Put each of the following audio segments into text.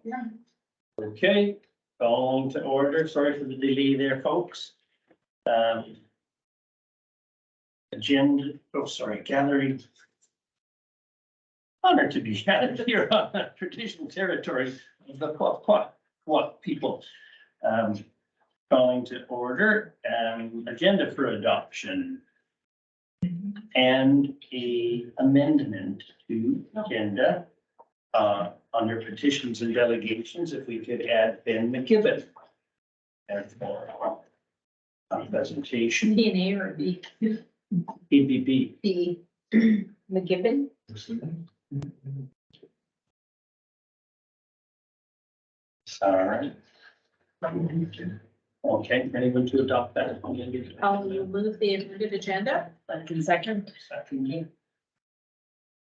Yeah. Okay, calling to order. Sorry for the delay there, folks. Agenda, gallery. Honored to be gathered here on traditional territory of the Quat people. Calling to order, agenda for adoption. And a amendment to agenda, under petitions and delegations, if we could add Ben McKibben. And for presentation, B and A or B? EBB. B. McGibbon? All right. Okay, anyone to adopt that? I'll move the amended agenda. Second. Second.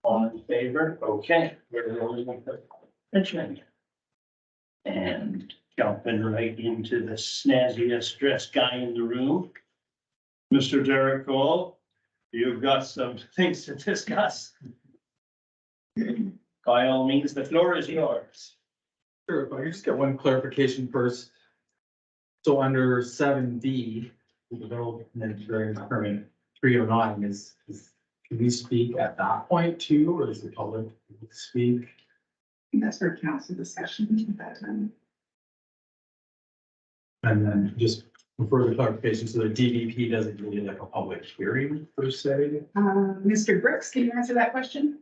All in favor? Okay. We're rolling with the agenda. And jumping right into the snazziest dressed guy in the room. Mr. Derek Cole, you've got some things to discuss. By all means, the floor is yours. Sure, if I could just get one clarification first. So under 7B, the development variance permit 309 is, can we speak at that point too, or is the public able to speak? That's for council discussion at that time. And then just for further clarification, so the DVP doesn't really like a public hearing per se? Mr. Brooks, can you answer that question?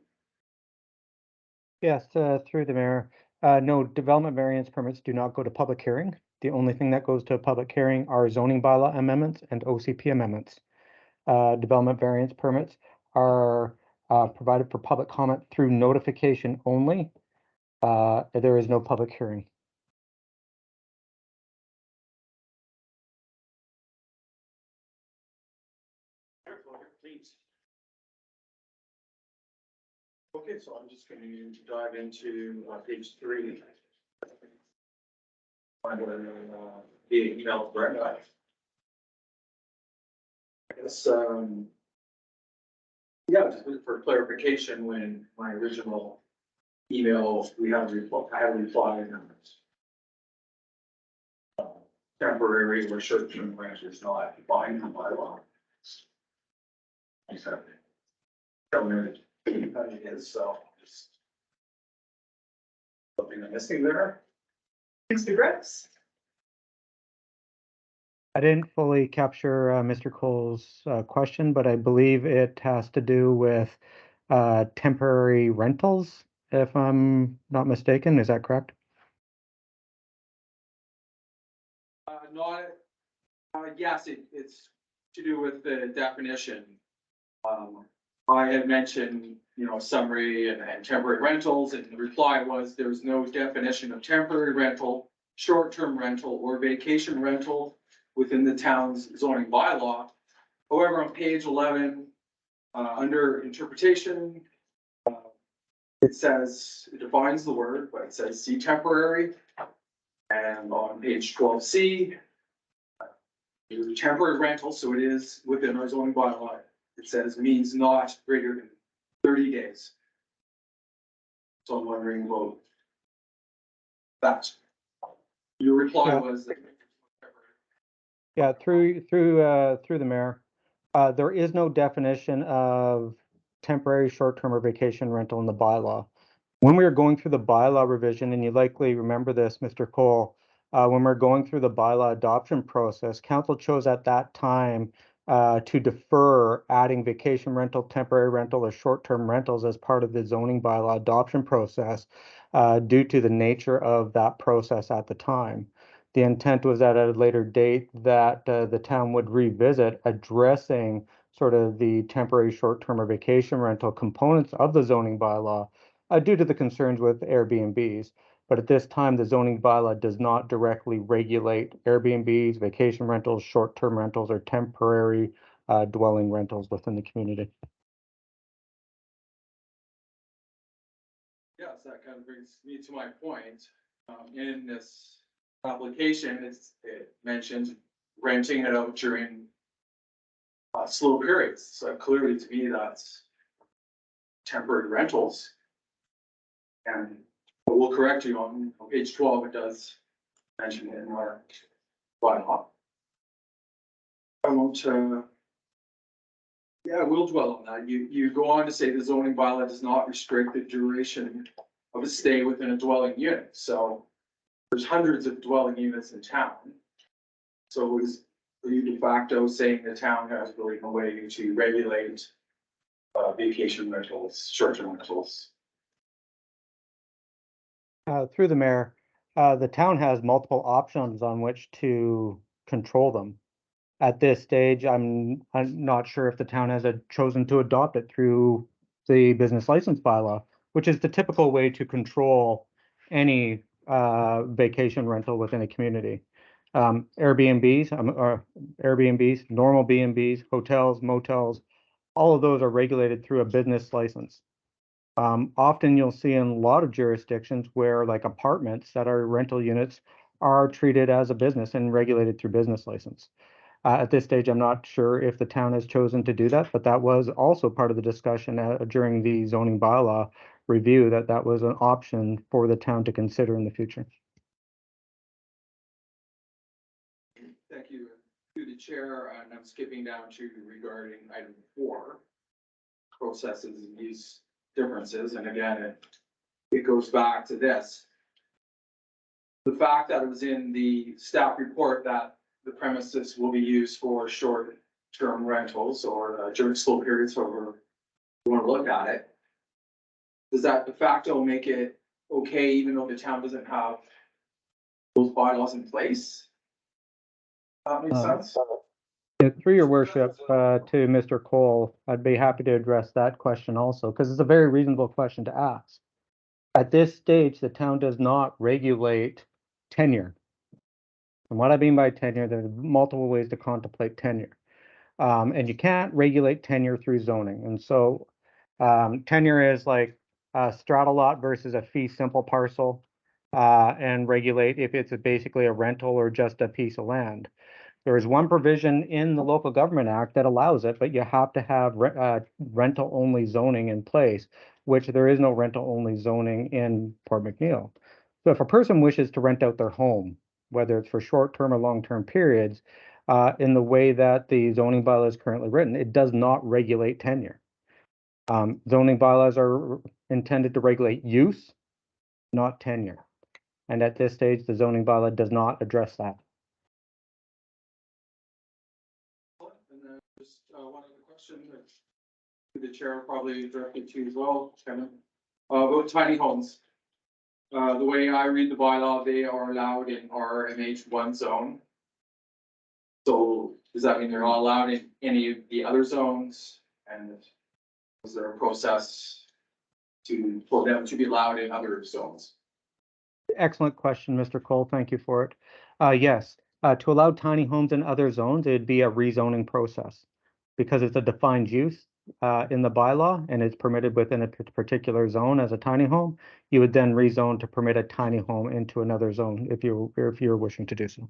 Yes, through the mayor. No, development variance permits do not go to public hearing. The only thing that goes to a public hearing are zoning bylaw amendments and OCP amendments. Development variance permits are provided for public comment through notification only. There is no public hearing. Please. Okay, so I'm just going to dive into page 3. Find the email thread. I guess, yeah, just for clarification, when my original email, I had replied temporary or short-term rent is not defined by law. I said, it is, so just something I'm missing there. Mr. Brooks? I didn't fully capture Mr. Cole's question, but I believe it has to do with temporary rentals, if I'm not mistaken. Is that correct? Yes, it's to do with the definition. I had mentioned, summary and temporary rentals, and the reply was there's no definition of temporary rental, short-term rental, or vacation rental within the town's zoning bylaw. However, on page 11, under interpretation, it says, it defines the word, but it says see temporary. And on page 12C, temporary rental, so it is within our zoning bylaw. It says means not greater than 30 days. So I'm wondering about that. Your reply was that. Yeah, through the mayor. There is no definition of temporary, short-term, or vacation rental in the bylaw. When we were going through the bylaw revision, and you likely remember this, Mr. Cole, when we're going through the bylaw adoption process, council chose at that time to defer adding vacation rental, temporary rental, or short-term rentals as part of the zoning bylaw adoption process due to the nature of that process at the time. The intent was that at a later date that the town would revisit addressing sort of the temporary, short-term, or vacation rental components of the zoning bylaw due to the concerns with Airbnbs. But at this time, the zoning bylaw does not directly regulate Airbnbs, vacation rentals, short-term rentals, or temporary dwelling rentals within the community. Yes, that kind of brings me to my point. In this application, it mentions renting it out during slow periods. So clearly to me, that's temporary rentals. And But we'll correct you on page 12, it does mention it in our bylaw. I won't, yeah, we'll dwell on that. You go on to say the zoning bylaw does not restrict the duration of a stay within a dwelling unit, so there's hundreds of dwelling units in town. So is, are you de facto saying the town has really no way to regulate vacation rentals, short-term rentals? Through the mayor, the town has multiple options on which to control them. At this stage, I'm not sure if the town has chosen to adopt it through the business license bylaw, which is the typical way to control any vacation rental within a community. Airbnbs, or Airbnbs, normal B&Bs, hotels, motels, all of those are regulated through a business license. Often you'll see in a lot of jurisdictions where like apartments that are rental units are treated as a business and regulated through business license. At this stage, I'm not sure if the town has chosen to do that, but that was also part of the discussion during the zoning bylaw review, that was an option for the town to consider in the future. Thank you. To the chair, and I'm skipping down to regarding item 4, processes and use differences, and again, it goes back to this. The fact that it was in the staff report that the premises will be used for short-term rentals or during school periods, however you want to look at it. Does that de facto make it okay, even though the town doesn't have those bylaws in place? That makes sense? Yeah, through your worship, to Mr. Cole, I'd be happy to address that question also, because it's a very reasonable question to ask. At this stage, the town does not regulate tenure. And what I mean by tenure, there's multiple ways to contemplate tenure. And you can't regulate tenure through zoning. And so tenure is like a strata lot versus a fee simple parcel, and regulate if it's basically a rental or just a piece of land. There is one provision in the Local Government Act that allows it, but you have to have rental only zoning in place, which there is no rental only zoning in Port McNeill. So if a person wishes to rent out their home, whether it's for short-term or long-term periods, in the way that the zoning bylaw is currently written, it does not regulate tenure. Zoning bylaws are intended to regulate use, not tenure. And at this stage, the zoning bylaw does not address that. And then just one other question that the chair probably directed to as well, Kevin, about tiny homes. The way I read the bylaw, they are allowed in RMH1 zone. So does that mean they're not allowed in any of the other zones? And is there a process for them to be allowed in other zones? Excellent question, Mr. Cole. Thank you for it. Yes, to allow tiny homes in other zones, it'd be a rezoning process because it's a defined use in the bylaw and it's permitted within a particular zone as a tiny home. You would then rezone to permit a tiny home into another zone if you're wishing to do so.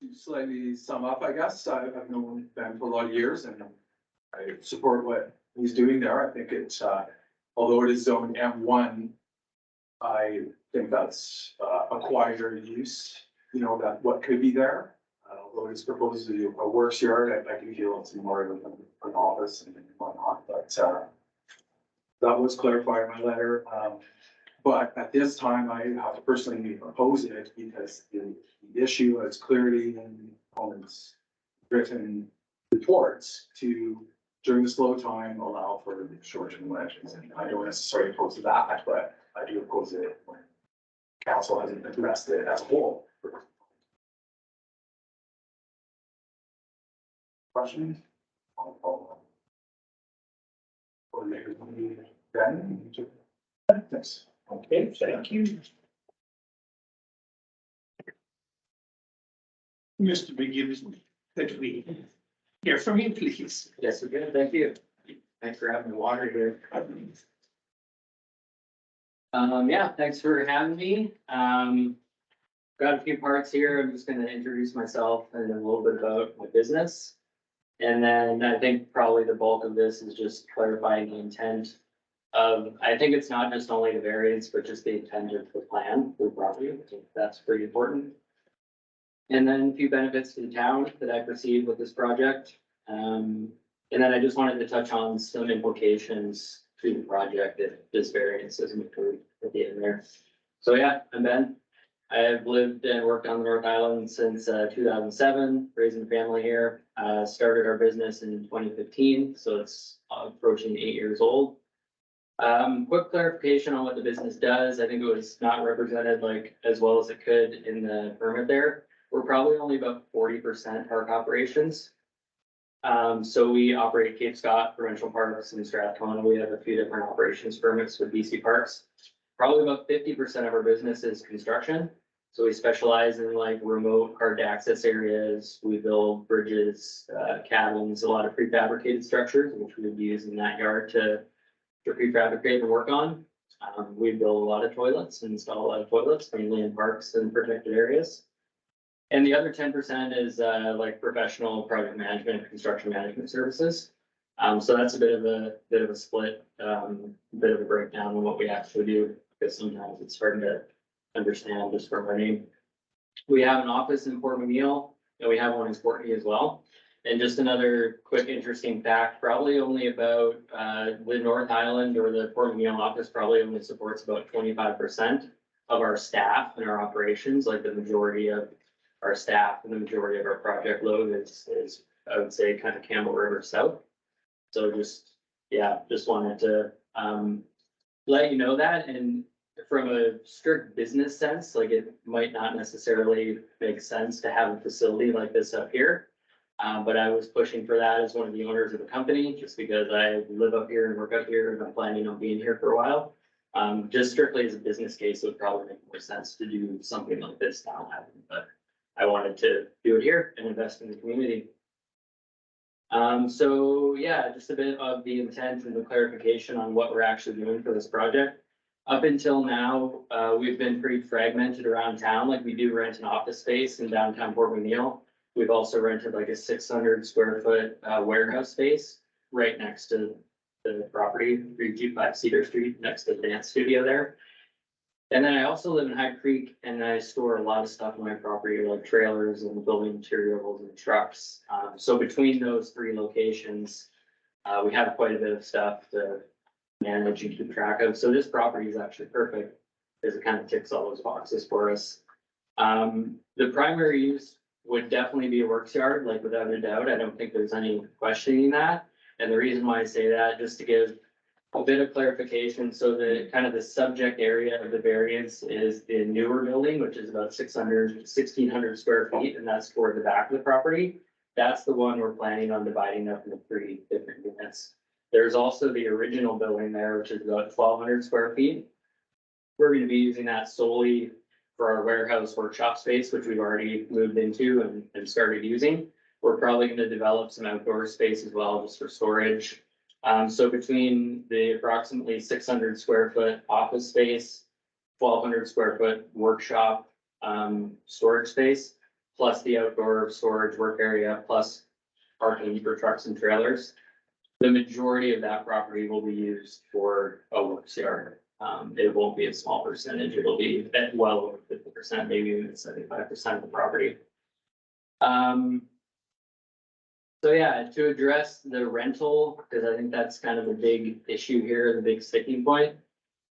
To slightly sum up, I guess, I've known Ben for a lot of years and I support what he's doing there. I think it's, although it is zone M1, I think that's a quieter use, you know, that what could be there. Although it's proposed to be a works yard, I do feel it's more of an office and whatnot, but that was clarified in my letter. But at this time, I have to personally oppose it because the issue is clearly in Colin's written reports to, during the slow time, allow for the short-term rentals. And I don't necessarily oppose that, but I do oppose it when council hasn't addressed it as a whole. Questions? Or maybe Ben? Thanks. Okay, thank you. Mr. McGinnis, could we hear from you, please? Yes, we're good, thank you. Thanks for having me water here. Yeah, thanks for having me. Got a few parts here. I'm just gonna introduce myself and a little bit about my business. And then I think probably the bulk of this is just clarifying the intent of, I think it's not just only the variance, but just the intent of the plan for the property. I think that's pretty important. And then a few benefits to the town that I perceive with this project. And then I just wanted to touch on some implications to the project if this variance isn't approved at the end there. So yeah, I'm Ben. I've lived and worked on the North Island since 2007, raising a family here. Started our business in 2015, so it's approaching 8 years old. Quick clarification on what the business does. I think it was not represented like as well as it could in the permit there. We're probably only about 40% park operations. So we operate Cape Scott, Provincial Parks, and Strathcona. We have a few different operations permits with BC Parks. Probably about 50% of our business is construction. So we specialize in like remote hard to access areas. We build bridges, cabins, a lot of prefabricated structures, which we would use in that yard to prefabricate and work on. We build a lot of toilets and install a lot of toilets, mainly in parks and protected areas. And the other 10% is like professional project management, construction management services. So that's a bit of a split, bit of a breakdown on what we actually do, because sometimes it's hard to understand just from our name. We have an office in Port McNeill, and we have one in Courtney as well. And just another quick interesting fact, probably only about the North Island or the Port McNeill office probably only supports about 25% of our staff and our operations. Like the majority of our staff and the majority of our project load is I would say kind of Campbell River South. So just wanted to let you know that. And from a strict business sense, like it might not necessarily make sense to have a facility like this up here. But I was pushing for that as one of the owners of the company, just because I live up here and work up here and I'm planning on being here for a while. Just strictly as a business case, it would probably make more sense to do something like this down, but I wanted to do it here and invest in the community. So yeah, just a bit of the intent and the clarification on what we're actually doing for this project. Up until now, we've been pretty fragmented around town. Like we do rent an office space in downtown Port McNeill. We've also rented like a 600 square foot warehouse space right next to the property, 325 Cedar Street, next to the dance studio there. And then I also live in High Creek and I store a lot of stuff on my property, like trailers and building materials and trucks. So between those three locations, we have quite a bit of stuff to manage and keep track of. So this property is actually perfect because it kind of ticks all those boxes for us. The primary use would definitely be a works yard, like without a doubt. I don't think there's any questioning that. And the reason why I say that, just to give a bit of clarification, so the kind of the subject area of the variance is the newer building, which is about 1,600 square feet, and that's toward the back of the property. That's the one we're planning on dividing up into 3 different units. There's also the original building there, which is about 1,200 square feet. We're going to be using that solely for our warehouse workshop space, which we've already moved into and started using. We're probably going to develop some outdoor space as well, just for storage. So between the approximately 600 square foot office space, 1,200 square foot workshop storage space, plus the outdoor storage work area, plus parking for trucks and trailers, the majority of that property will be used for a works yard. It won't be a small percentage. It'll be at well over 50%, maybe even 75% of the property. So yeah, to address the rental, because I think that's kind of a big issue here, the big sticking point.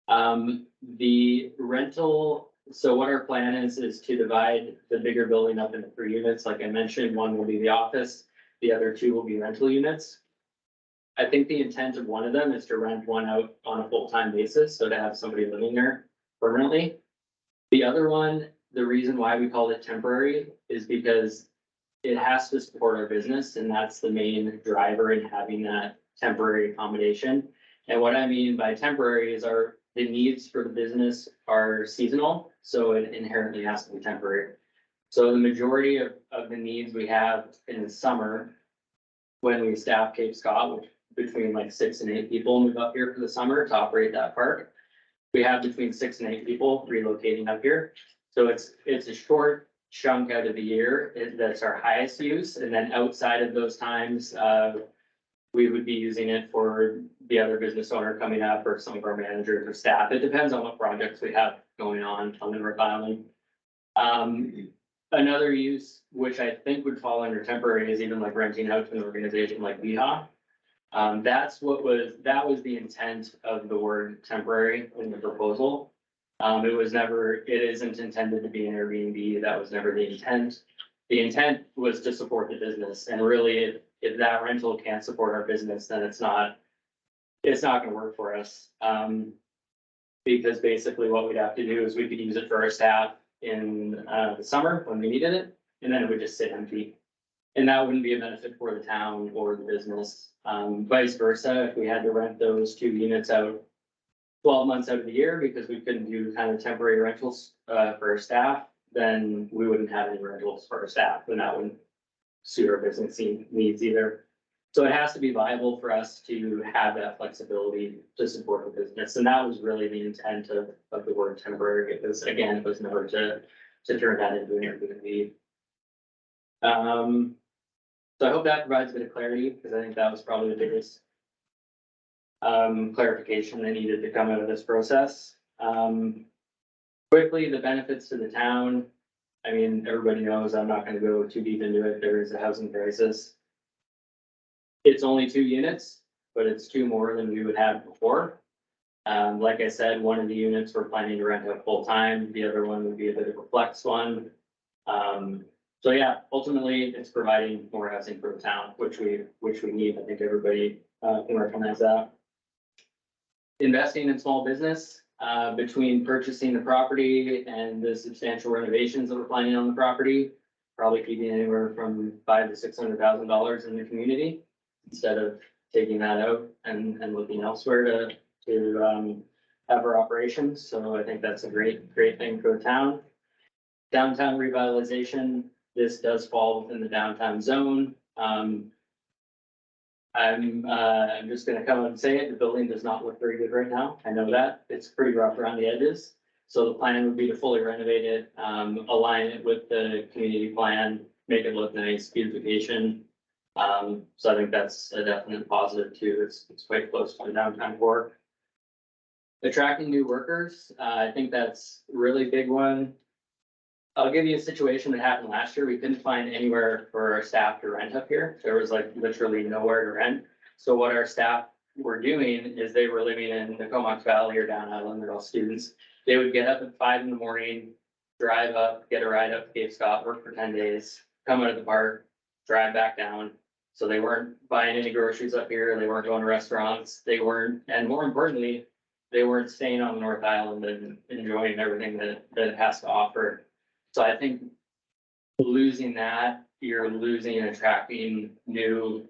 The rental, so what our plan is to divide the bigger building up into 3 units. Like I mentioned, one will be the office, the other 2 will be rental units. I think the intent of one of them is to rent one out on a full-time basis, so to have somebody living there permanently. The other one, the reason why we call it temporary is because it has to support our business, and that's the main driver in having that temporary accommodation. And what I mean by temporary is the needs for the business are seasonal, so it inherently has to be temporary. So the majority of the needs we have in the summer, when we staff Cape Scott, which between like 6 and 8 people move up here for the summer to operate that park. We have between 6 and 8 people relocating up here. So it's a short chunk out of the year, that's our highest use, and then outside of those times, we would be using it for the other business owner coming up or some of our managers or staff. It depends on what projects we have going on the North Island. Another use, which I think would fall under temporary, is even like renting out to an organization like WIHA. That was the intent of the word temporary in the proposal. It isn't intended to be an Airbnb. That was never the intent. The intent was to support the business, and really, if that rental can't support our business, then it's not gonna work for us. Because basically what we'd have to do is we could use it for our staff in the summer when we needed it, and then it would just sit empty. And that wouldn't be a benefit for the town or the business. Vice versa, if we had to rent those 2 units out 12 months out of the year because we couldn't do kind of temporary rentals for our staff, then we wouldn't have any rentals for our staff, and that wouldn't suit our business needs either. So it has to be viable for us to have that flexibility to support the business, and that was really the intent of the word temporary, because again, it was never to turn that into an Airbnb. So I hope that provides a bit of clarity, because I think that was probably the biggest clarification that needed to come out of this process. Quickly, the benefits to the town. I mean, everybody knows, I'm not gonna go too deep into it. There is a housing crisis. It's only 2 units, but it's 2 more than we would have before. Like I said, one of the units we're planning to rent out full time. The other one would be a bit of a flex one. So yeah, ultimately, it's providing more housing for the town, which we need. I think everybody can recognize that. Investing in small business, between purchasing the property and the substantial renovations that we're planning on the property, probably keeping anywhere from $500,000 to $600,000 in the community, instead of taking that out and looking elsewhere to have our operations. So I think that's a great thing for the town. Downtown revitalization, this does fall within the downtown zone. I'm just gonna come out and say it, the building does not look very good right now. I know that, it's pretty rough around the edges. So the plan would be to fully renovate it, align it with the community plan, make it look nice, beautification. So I think that's a definite positive too. It's quite close to the downtown core. Attracting new workers, I think that's a really big one. I'll give you a situation that happened last year. We couldn't find anywhere for our staff to rent up here. There was like literally nowhere to rent. So what our staff were doing is they were living in the Comox Valley or Down Island. They're all students. They would get up at 5 in the morning, drive up, get a ride up to Cape Scott, work for 10 days, come out of the park, drive back down. So they weren't buying any groceries up here. They weren't going to restaurants. They weren't, and more importantly, they weren't staying on the North Island and enjoying everything that it has to offer. So I think losing that, you're losing and attracting new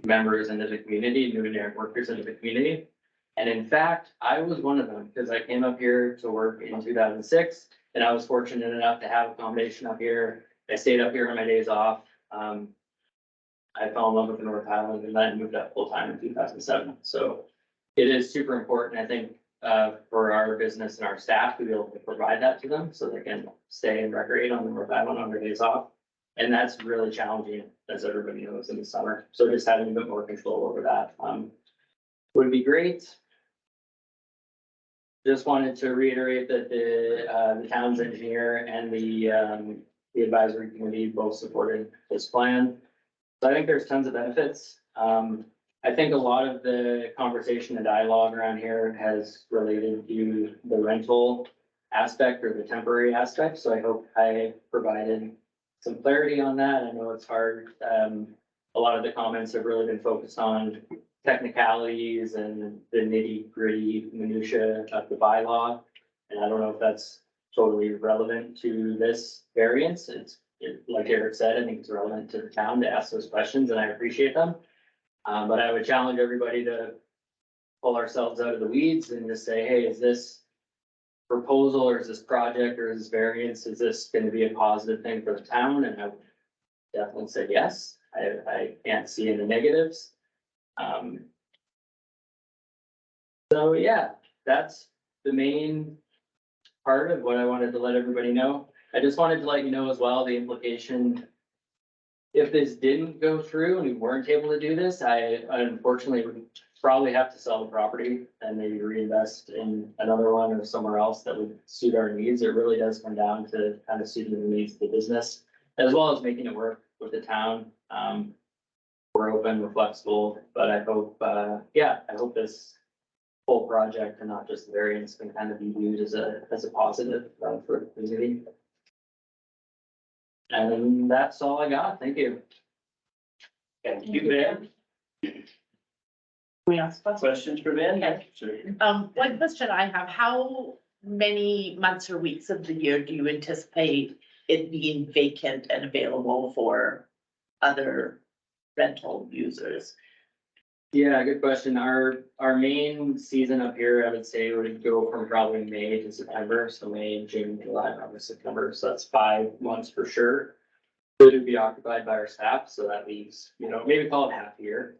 members into the community, new workers into the community. And in fact, I was one of them, because I came up here to work in 2006, and I was fortunate enough to have accommodation up here. I stayed up here on my days off. I fell in love with the North Island and then moved up full time in 2007. So it is super important, I think, for our business and our staff to be able to provide that to them so they can stay and recreate on the North Island on their days off. And that's really challenging, as everybody knows, in the summer. So just having a bit more control over that would be great. Just wanted to reiterate that the town's engineer and the advisory committee both supported this plan. So I think there's tons of benefits. I think a lot of the conversation and dialogue around here has related to the rental aspect or the temporary aspect. So I hope I provided some clarity on that. I know it's hard. A lot of the comments have really been focused on technicalities and the nitty-gritty minutia of the bylaw. And I don't know if that's totally relevant to this variance. Like Eric said, I think it's relevant to the town to ask those questions, and I appreciate them. But I would challenge everybody to pull ourselves out of the weeds and just say, hey, is this proposal or is this project or is this variance, is this going to be a positive thing for the town? And I would definitely say yes. I can't see any negatives. So yeah, that's the main part of what I wanted to let everybody know. I just wanted to let you know as well, the implication. If this didn't go through and we weren't able to do this, I unfortunately would probably have to sell the property and maybe reinvest in another one or somewhere else that would suit our needs. It really does come down to kind of suiting the needs of the business, as well as making it work with the town. We're open, we're flexible, but I hope, I hope this whole project and not just the variance can kind of be viewed as a positive for the community. And that's all I got. Thank you. Thank you, Ben. We ask questions. Questions for Ben? Okay. Sure. One question I have, how many months or weeks of the year do you anticipate it being vacant and available for other rental users? Yeah, good question. Our main season up here, I would say, would go from probably May to September. So May, June, July, August, September. So that's 5 months for sure. It would be occupied by our staff. So that leaves, maybe call it half a year.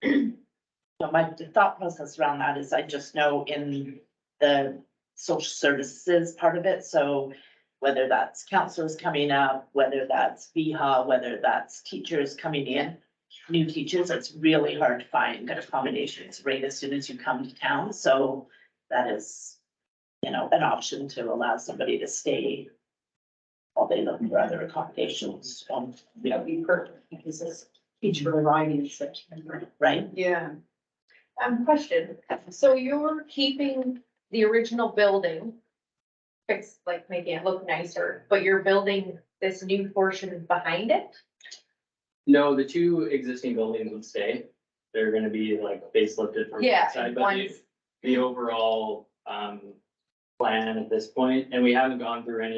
So my thought process around that is I just know in the social services part of it, so whether that's counselors coming up, whether that's VHA, whether that's teachers coming in, new teachers, it's really hard to find accommodations right as soon as you come to town. So that is, an option to allow somebody to stay while they look for other accommodations. That'd be perfect, because this teacher arriving in September. Right? Yeah. Question, so you're keeping the original building fixed, like making it look nicer, but you're building this new portion behind it? No, the 2 existing buildings would stay. They're gonna be like facelifted from the Yeah, outside, but one's, the overall plan at this point, and we haven't gone through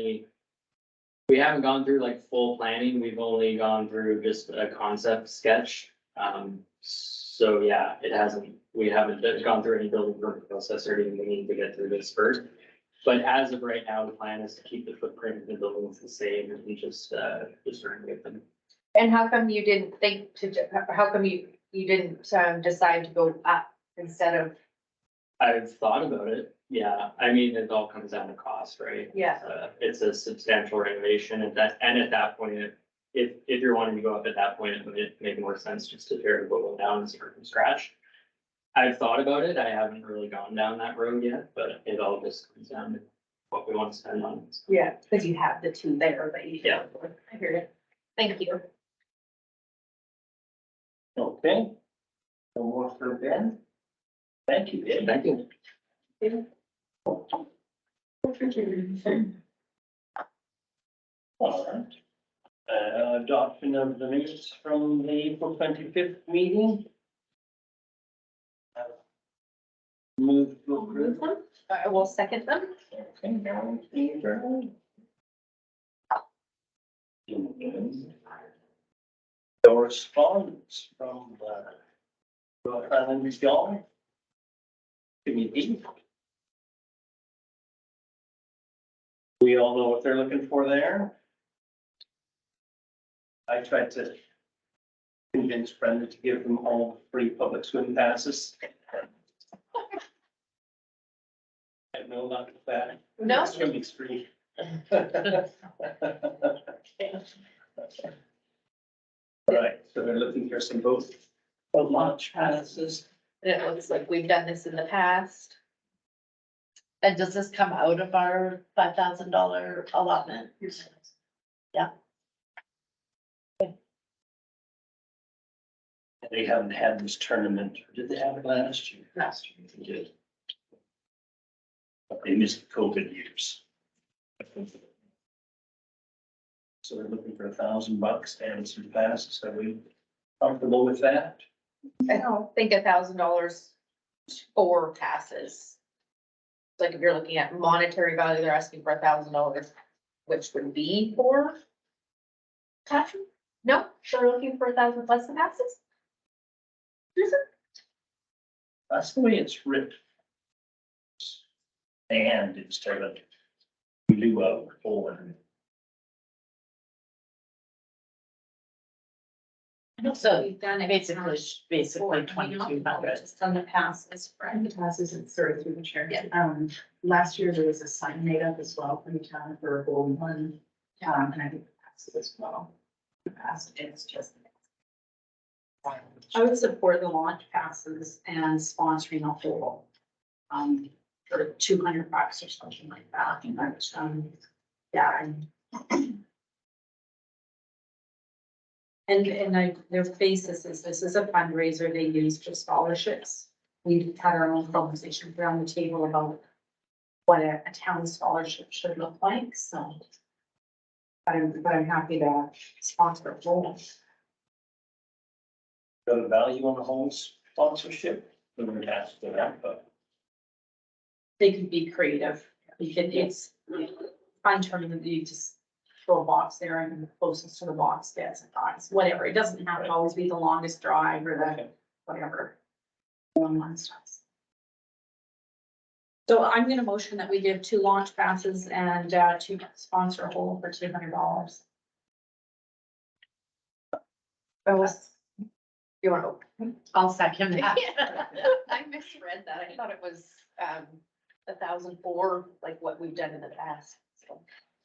like full planning. We've only gone through just a concept sketch. So yeah, we haven't gone through any building permit process or anything. We need to get through this first. But as of right now, the plan is to keep the footprint of the buildings the same and just renovate them. and how come you didn't think how come you didn't decide to go up instead of, I've thought about it. Yeah, I mean, it all comes down to cost, right? yeah, It's a substantial renovation at that point, if you're wanting to go up at that point, it would make more sense just to tear the building down and start from scratch. I've thought about it. I haven't really gone down that road yet, but it all just comes down to what we want to spend on. yeah, because you have the 2 there, but you. Yeah. I hear it. Thank you. Okay. No more for Ben? Thank you, Ben. Thank you. All right. Adoption of the minutes from the April 25th meeting. Move to approve. I will second them. Okay, now in favor. Correspondence from Rock Island Region Committee. We all know what they're looking for there. I tried to convince Brenda to give them all free public swim passes. No, not that. No. Swimming's free. Right, so they're looking for some boat launch passes. And it looks like we've done this in the past. And does this come out of our $5,000 allotment? Yeah. They haven't had this tournament, or did they have it last year? Last year. They did. But they missed COVID years. So they're looking for $1,000 and some passes. Are we comfortable with that? I don't think $1,000 for passes. Like if you're looking at monetary value, they're asking for $1,000, which would be for passion? No, they're looking for 1,000 plus the passes? Is it? That's the way it's written. And instead of lieu of or. So We've done it. basically 2,200. Just on the passes, right? The passes and sorry through the chair. Yeah. Last year there was a sign made up as well for the town for a golden one. And I think the passes as well. The pass is just. I would support the launch passes and sponsoring a whole. For $200 or something like that, but, yeah. Their basis is, this is a fundraiser they use for scholarships. We've had our own conversation around the table about what a town scholarship should look like, so. But I'm happy to sponsor a whole. Got a value on the whole sponsorship, we would ask for that, but. They could be creative. It's fun term that you just throw a box there and the closest to the box gets a prize, whatever. It doesn't have to always be the longest drive or the Okay. whatever. One stuff. So I'm gonna motion that we give 2 launch passes and to sponsor a whole for $200. You want to? I'll second that. I misread that. I thought it was, 1,004, like what we've done in the past, so.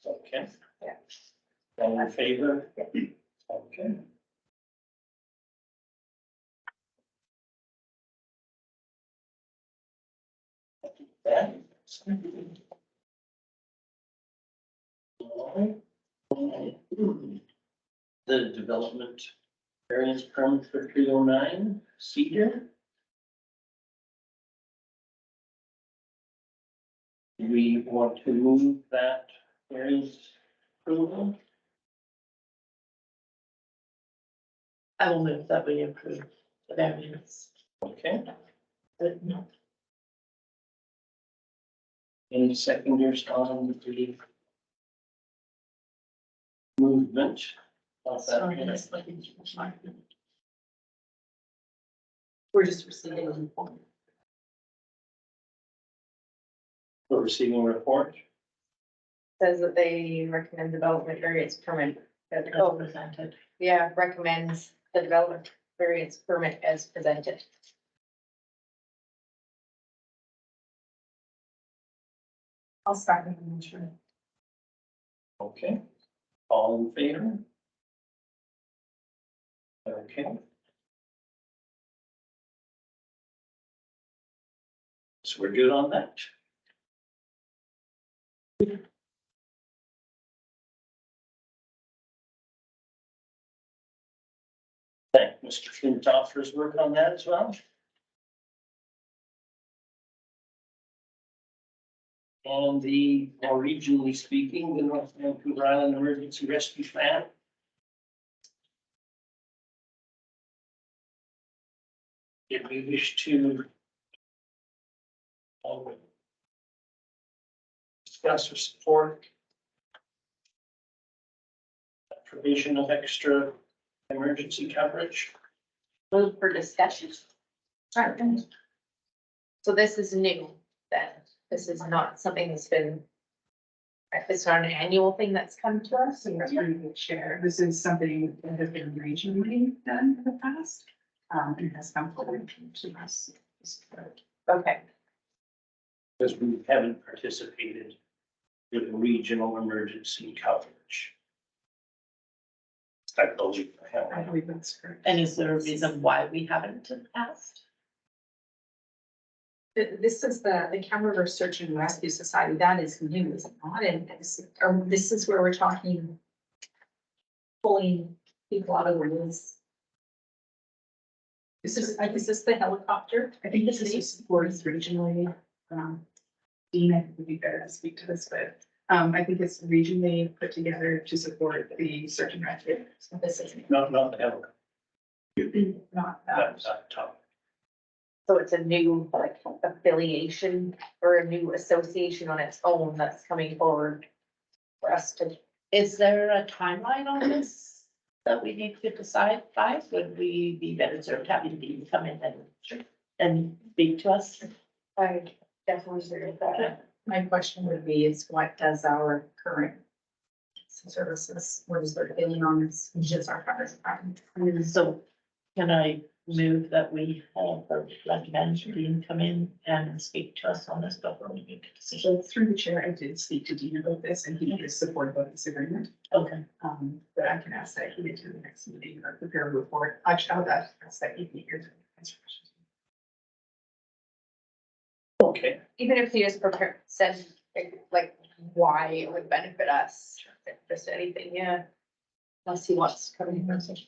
Okay. Yeah. All in favor? Okay. That. The development variance permit for 309 Cedar. Do we want to move that variance approval? I will move that we approve the variance. Okay, But no, any seconders on the movement of that sorry, variance? that's like in my- We're just receiving the form. We're receiving a report. Says that they recommend development variance permit. That's presented. Yeah, recommends the development variance permit as presented. I'll start with the motion. Okay, all in favor? Okay. So we're good on that. Thank Mr. Flintoff for his work on that as well. And the, more regionally speaking, the North Vancouver Island Emergency Rescue Plan. If we wish to discuss or support provision of extra emergency coverage. Move for discussion. So this is new, then. This is not something that's been. It's not an annual thing that's come to us. So that's pretty good share. This is something that has been regionally done in the past. And has come forward to us. Okay, Because we haven't participated with regional emergency coverage. I believe I I have. believe that's correct. And is there a reason why we haven't in the past? This is the Camera River Search and Rescue Society. That is new, is it not? And this is where we're talking pulling people out of the woods. Is this the helicopter? I think this is supported regionally. Dean, I think would be better to speak to this, but I think it's regionally put together to support the search and rescue. So this is Not the helicopter, Not that. that's up top. so it's a new like affiliation or a new association on its own that's coming forward for us to. Is there a timeline on this that we need to decide by? Would we be better served having Dean come in and speak to us? I definitely agree with that. my question would be is what does our current services, what is their feeling on this, it's just our fire department. So can I move that we have the recommend Dean come in and speak to us on this before we make a decision? So through the chair, I did speak to Dean about this and he is supportive of this agreement. Okay. But I can ask that he get to the next meeting or prepare a report. Actually, I'll ask that he be here to answer questions. Okay, Even if he just prepared, said like why it would benefit us, just anything, yeah. Unless he wants to cover the conversation.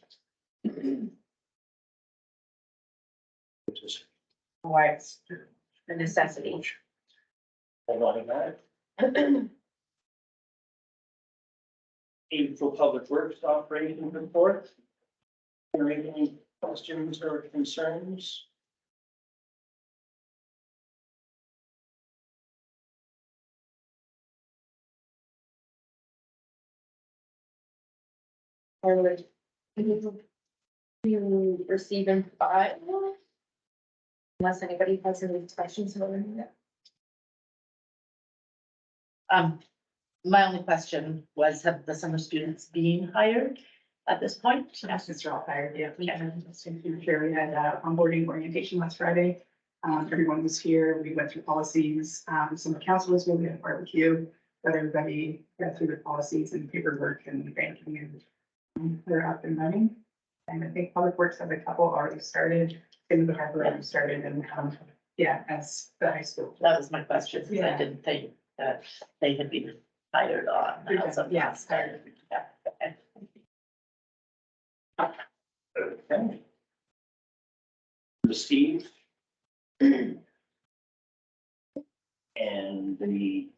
just Why it's a necessity. hold on a minute. April Public Works operating report. Are there any questions or concerns? Or would you receive and file? Unless anybody has any questions about any of that. My only question was, have the summer students been hired at this point? Yes, Mr. all hired, yeah. We had, we had onboarding orientation last Friday. Everyone was here. We went through policies. Some of the council was really at barbecue, but everybody got through the policies and paperwork and banking and they're up and running. And I think Public Works have a couple already started, in the harbor already started and, yeah, as the high school. That was my question, because I Yeah. didn't think that they had been hired on. as of Yeah, last hired. time. Yeah, okay. Okay. Received. And the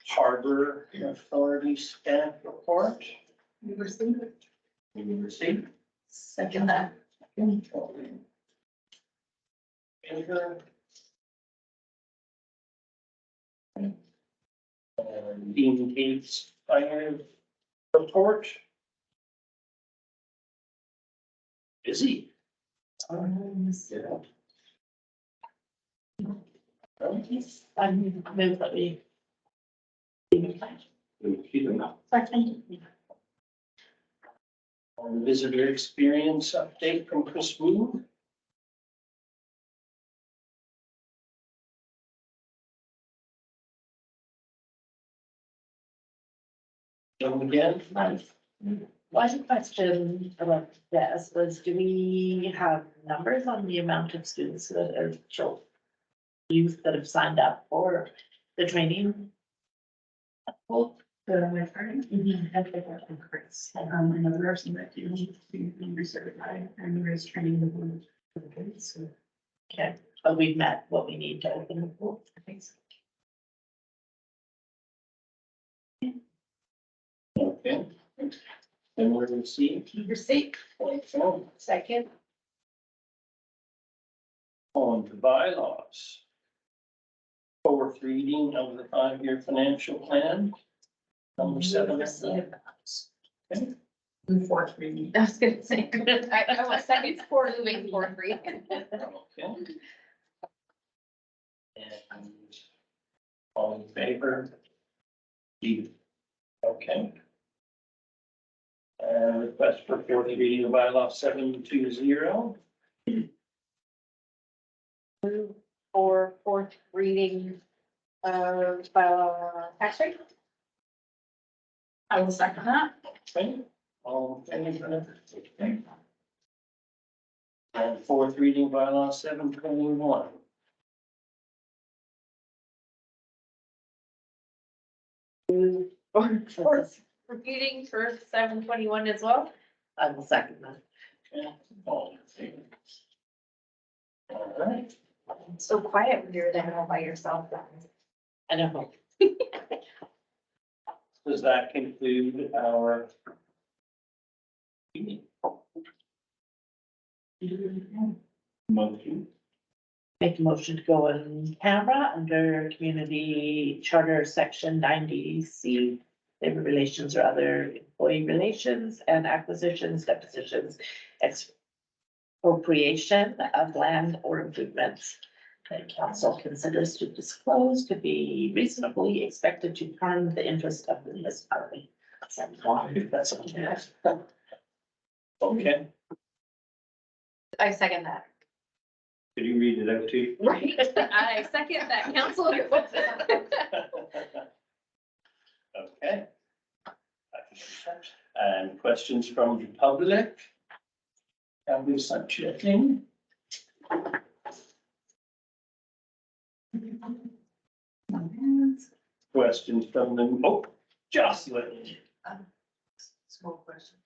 Harbor Authority staff report. We received it. You received. Second that. Enter. And Dean Gates fire report. Busy. I move that we. Visitor experience update from Chris Wu. Again. One question about this was, do we have numbers on the amount of students that are children? Youth that have signed up for the training? Well, The lifeguarding. And the Chris. Another person that you need to be recertified and there is training for the kids, so. okay, but we've met what we need to open the pool. I think so. Okay. And we're gonna see. Receipt, second. On to bylaws. Fourth reading of the 5-year financial plan. Number 7. Okay. Fourth reading. I was gonna say, I was second for moving for three. Okay. And all in favor? Steve. Okay. Request for fourth reading of bylaw 720. For fourth reading of tax rate. I will second that. Okay, all in favor? Okay. And fourth reading bylaw 721. Fourth reading for 721 as well. I will second that. Okay, all in favor? All right. So quiet when you're there all by yourself. I don't know. Does that conclude our meeting? Motion? Make a motion to go in camera under community charter section 90C. Labor relations or other employee relations and acquisitions, depositions, expropriation of land or improvements that council considers to disclose to be reasonably expected to harm the interest of the municipality. That's okay. Okay, I second that. could you read it out to you? Right, I second that, council. Okay. And questions from the public? Have we such a thing? Questions from the, oh, Jocelyn. Small question.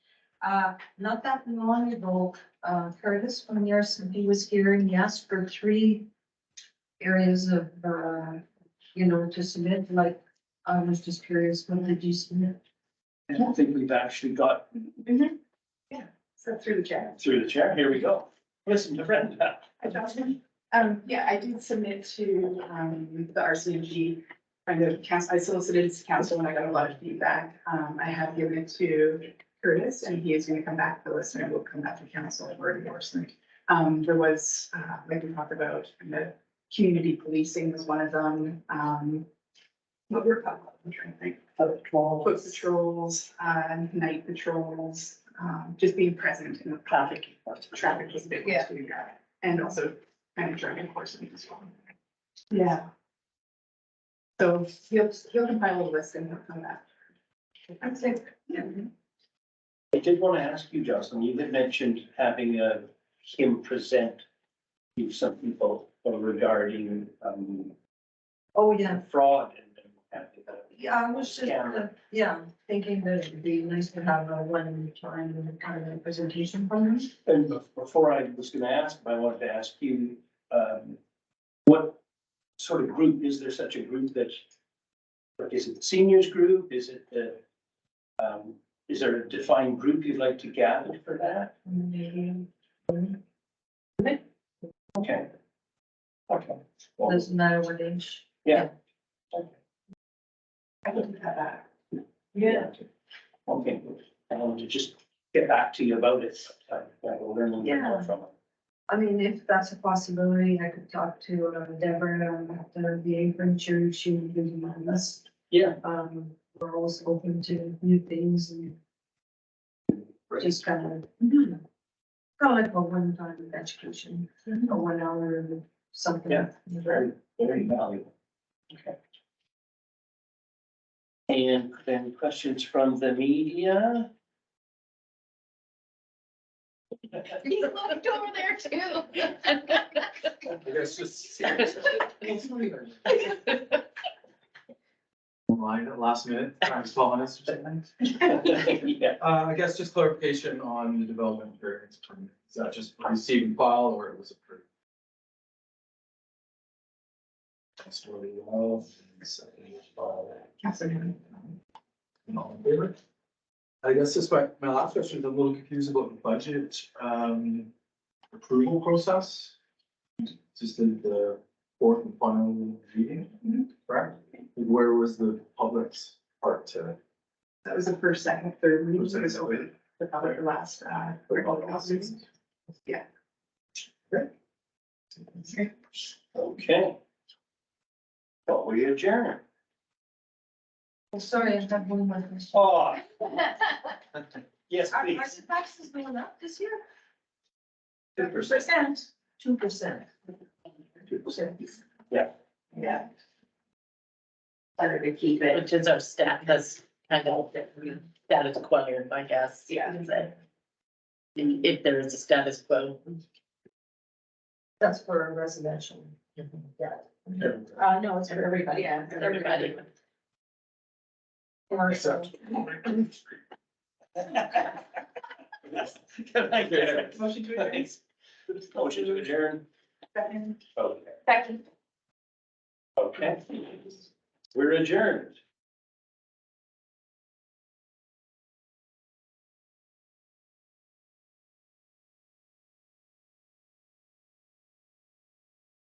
Not that long ago, Curtis from the RCMP was here and he asked for 3 areas of, to submit, like, I was just curious, what did you submit? I don't think we've actually got So through the chair. through the chair. Here we go. Listen to Brenda. Hi, Jocelyn. Yeah, I did submit to, the RCMP, kind of council, I solicited to council and I got a lot of feedback. I have given it to Curtis and he is gonna come back to us and it will come back to council for endorsement. There was, like we talked about, the community policing was one of them. What were, I'm trying to think. Foot patrols, night patrols, just being present in the Traffic. traffic was a big one too, yeah. And also kind of drug enforcement as well. Yeah. So he'll compile a list and he'll come back. I think, yeah. I did want to ask you, Jocelyn, you had mentioned having him present to some people regarding Oh, yeah. fraud and. Yeah, I was just, thinking that it'd be nice to have a one-time kind of a presentation from him. And before I was gonna ask, I wanted to ask you, what sort of group, is there such a group that, like, is it the seniors group? Is it the, is there a defined group you'd like to gather for that? Maybe, Okay. Okay. Well, doesn't matter what age. yeah. I can have that. Yeah. Okay, I wanted to just get back to you about it. I will learn a little bit more from it. I mean, if that's a possibility, I could talk to Deborah at the Apron Church, she would give me a list. Yeah. We're always open to new things and just kind of like a one-time education, a 1 hour or something. Yeah. Very, very valuable. Okay. And then questions from the media? He looked over there too. I guess just. Line at last minute, trying to follow us or something. Yeah. I guess just clarification on the development variance permit. Is that just received and filed or it was approved? That's really well. Councilor Hammond. All in favor? I guess this my last question is I'm a little confused about the budget, approval process. Just in the 4th and final reading, correct? Where was the public's part to? That was the first, second, third reading, so it was open the public last, yeah. Okay. Well, we adjourn. Oh, sorry, I have one more question. Oh, yes, Are please. the taxes going up this year? 2%. 2%. 2%. Yeah. Yeah. Better to keep it, which is our stat, that's kind of status quo, I guess. Yeah. Is it? If there is a status quo. That's for a residential. Yeah. No, it's for everybody. Yeah, for everybody. Commercial. Motion to adjourn. Motion to adjourn. Second. Okay. Second. Okay. We're adjourned.